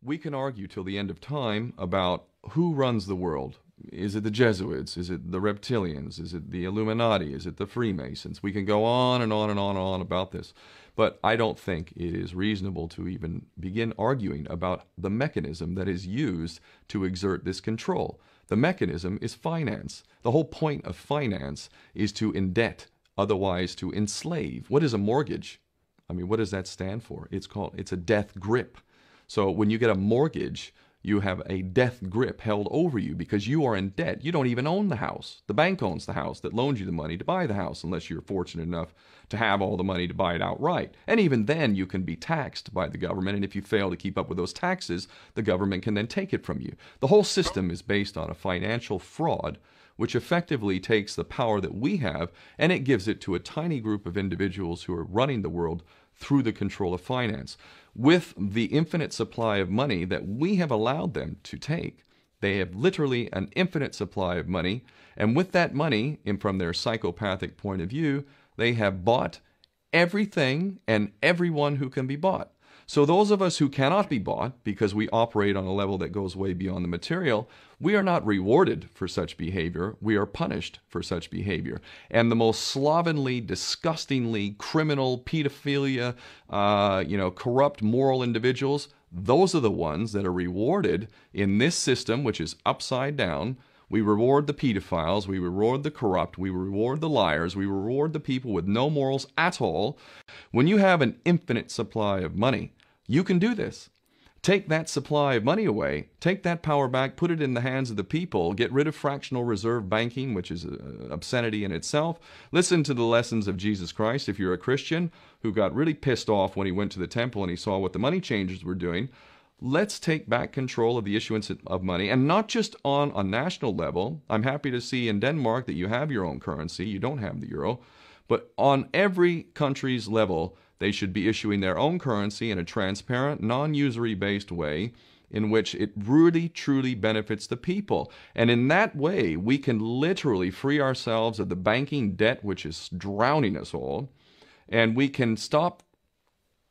We can argue till the end of time about who runs the world. Is it the Jesuits? Is it the reptilians? Is it the Illuminati? Is it the Freemasons? We can go on and on and on and on about this. But I don't think it is reasonable to even begin arguing about the mechanism that is used to exert this control. The mechanism is finance. The whole point of finance is to indebt, otherwise to enslave. What is a mortgage? I mean, what does that stand for? It's a death grip. So when you get a mortgage, you have a death grip held over you because you are in debt. You don't even own the house. The bank owns the house that loans you the money to buy the house, unless you're fortunate enough to have all the money to buy it outright. And even then, you can be taxed by the government, and if you fail to keep up with those taxes, the government can then take it from you. The whole system is based on a financial fraud, which effectively takes the power that we have and it gives it to a tiny group of individuals who are running the world through the control of finance. With the infinite supply of money that we have allowed them to take, they have literally an infinite supply of money, and with that money, and from their psychopathic point of view, they have bought everything and everyone who can be bought. So those of us who cannot be bought, because we operate on a level that goes way beyond the material, we are not rewarded for such behavior. We are punished for such behavior. And the most slovenly, disgustingly criminal, pedophilia, corrupt moral individuals, those are the ones that are rewarded in this system, which is upside down. We reward the pedophiles, we reward the corrupt, we reward the liars, we reward the people with no morals at all. When you have an infinite supply of money, you can do this. Take that supply of money away, take that power back, put it in the hands of the people, get rid of fractional reserve banking, which is an obscenity in itself. Listen to the lessons of Jesus Christ. If you're a Christian who got really pissed off when he went to the temple and he saw what the money changers were doing, let's take back control of the issuance of money, and not just on a national level. I'm happy to see in Denmark that you have your own currency. You don't have the euro. But on every country's level, they should be issuing their own currency in a transparent, non-usury based way in which it really, truly benefits the people. And in that way, we can literally free ourselves of the banking debt which is drowning us all, and we can stop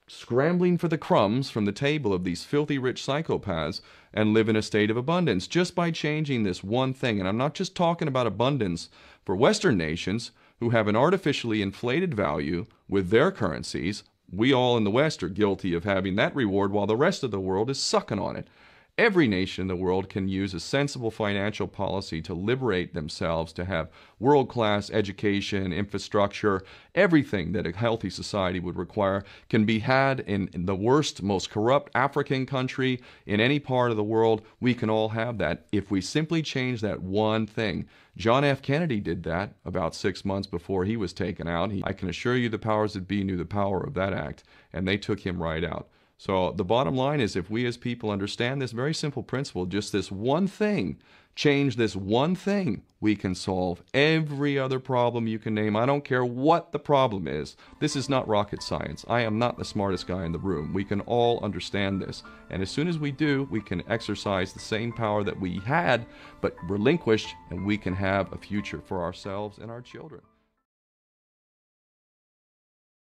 scrambling for the crumbs from the table of these filthy rich psychopaths and live in a state of abundance just by changing this one thing. And I'm not just talking about abundance for Western nations who have an artificially inflated value with their currencies. We all in the West are guilty of having that reward while the rest of the world is sucking on it. Every nation in the world can use a sensible financial policy to liberate themselves, to have world-class education, infrastructure. Everything that a healthy society would require can be had in the worst, most corrupt African country, in any part of the world. We can all have that if we simply change that one thing. John F. Kennedy did that about 6 months before he was taken out. I can assure you the powers that be knew the power of that act, and they took him right out. So the bottom line is, if we as people understand this very simple principle, just this one thing, change this one thing, we can solve every other problem you can name. I don't care what the problem is. This is not rocket science. I am not the smartest guy in the room. We can all understand this. And as soon as we do, we can exercise the same power that we had, but relinquished, and we can have a future for ourselves and our children.